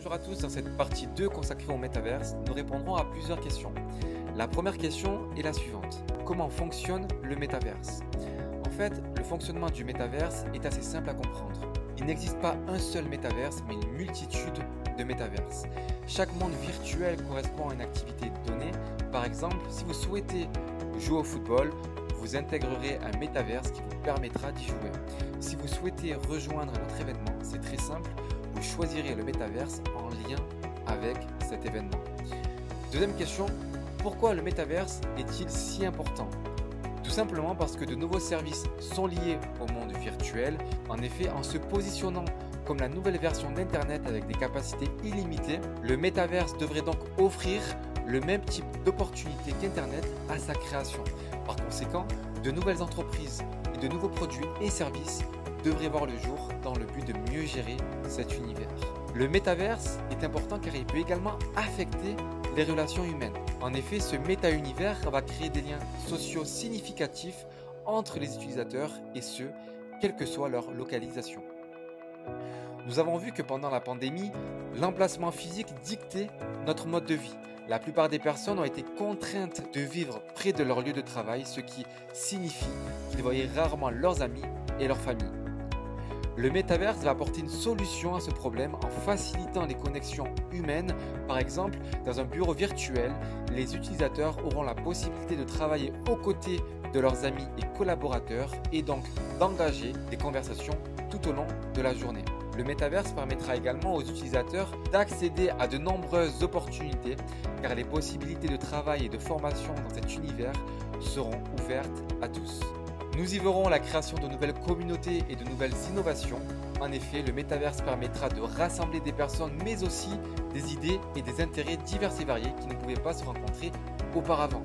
Bonjour à tous, dans cette partie 2 consacrée au métaverse, nous répondrons à plusieurs questions. La première question est la suivante. Comment fonctionne le métaverse? En fait, le fonctionnement du métaverse est assez simple à comprendre. Il n'existe pas un seul métaverse, mais une multitude de métaverses. Chaque monde virtuel correspond à une activité donnée. Par exemple, si vous souhaitez jouer au football, vous intégrerez un métaverse qui vous permettra d'y jouer. Si vous souhaitez rejoindre notre événement, c'est très simple, vous choisirez le métaverse en lien avec cet événement. Deuxième question, pourquoi le métaverse est-il si important? Tout simplement parce que de nouveaux services sont liés au monde virtuel. En effet, en se positionnant comme la nouvelle version d'Internet avec des capacités illimitées, le métaverse devrait donc offrir le même type d'opportunités qu'Internet à sa création. Par conséquent, de nouvelles entreprises et de nouveaux produits et services devraient voir le jour dans le but de mieux gérer cet univers. Le métaverse est important car il peut également affecter les relations humaines. En effet, ce méta-univers va créer des liens sociaux significatifs entre les utilisateurs et ce, quelle que soit leur localisation. Nous avons vu que pendant la pandémie, l'emplacement physique dictait notre mode de vie. La plupart des personnes ont été contraintes de vivre près de leur lieu de travail, ce qui signifie qu'ils voyaient rarement leurs amis et leur famille. Le métaverse va apporter une solution à ce problème en facilitant les connexions humaines. Par exemple, dans un bureau virtuel, les utilisateurs auront la possibilité de travailler aux côtés de leurs amis et collaborateurs et donc d'engager des conversations tout au long de la journée. Le métaverse permettra également aux utilisateurs d'accéder à de nombreuses opportunités car les possibilités de travail et de formation dans cet univers seront ouvertes à tous. Nous y verrons la création de nouvelles communautés et de nouvelles innovations. En effet, le métaverse permettra de rassembler des personnes mais aussi des idées et des intérêts divers et variés qui ne pouvaient pas se rencontrer auparavant.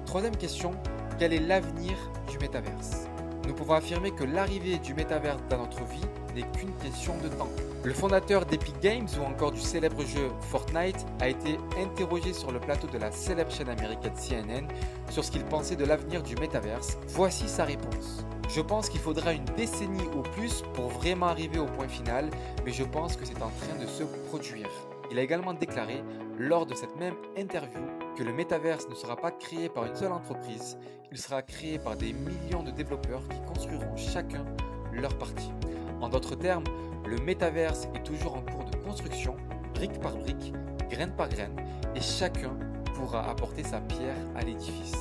Troisième question, quel est l'avenir du métaverse? Nous pouvons affirmer que l'arrivée du métaverse dans notre vie n'est qu'une question de temps. Le fondateur d'Epic Games ou encore du célèbre jeu Fortnite a été interrogé sur le plateau de la célèbre chaîne américaine CNN sur ce qu'il pensait de l'avenir du métaverse. Voici sa réponse. Je pense qu'il faudra une décennie ou plus pour vraiment arriver au point final, mais je pense que c'est en train de se produire. Il a également déclaré lors de cette même interview que le métaverse ne sera pas créé par une seule entreprise, il sera créé par des millions de développeurs qui construiront chacun leur partie. En d'autres termes, le métaverse est toujours en cours de construction, brique par brique, graine par graine, et chacun pourra apporter sa pierre à l'édifice.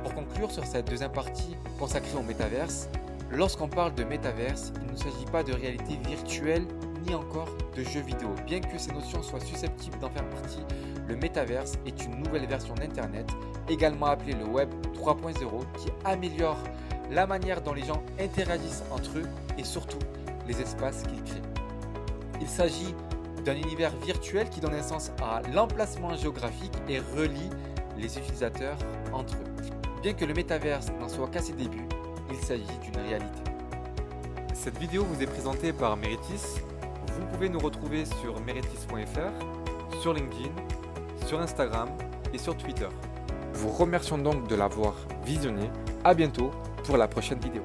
Pour conclure sur cette deuxième partie consacrée au métaverse, lorsqu'on parle de métaverse, il ne s'agit pas de réalité virtuelle ni encore de jeux vidéo. Bien que ces notions soient susceptibles d'en faire partie, le métaverse est une nouvelle version d'Internet, également appelée le Web 3.0, qui améliore la manière dont les gens interagissent entre eux et surtout les espaces qu'ils créent. Il s'agit d'un univers virtuel qui donne naissance à l'emplacement géographique et relie les utilisateurs entre eux. Bien que le métaverse n'en soit qu'à ses débuts, il s'agit d'une réalité. Cette vidéo vous est présentée par Meritis. Vous pouvez nous retrouver sur meritis.fr, sur LinkedIn, sur Instagram et sur Twitter. Vous remercions donc de l'avoir visionné. À bientôt pour la prochaine vidéo.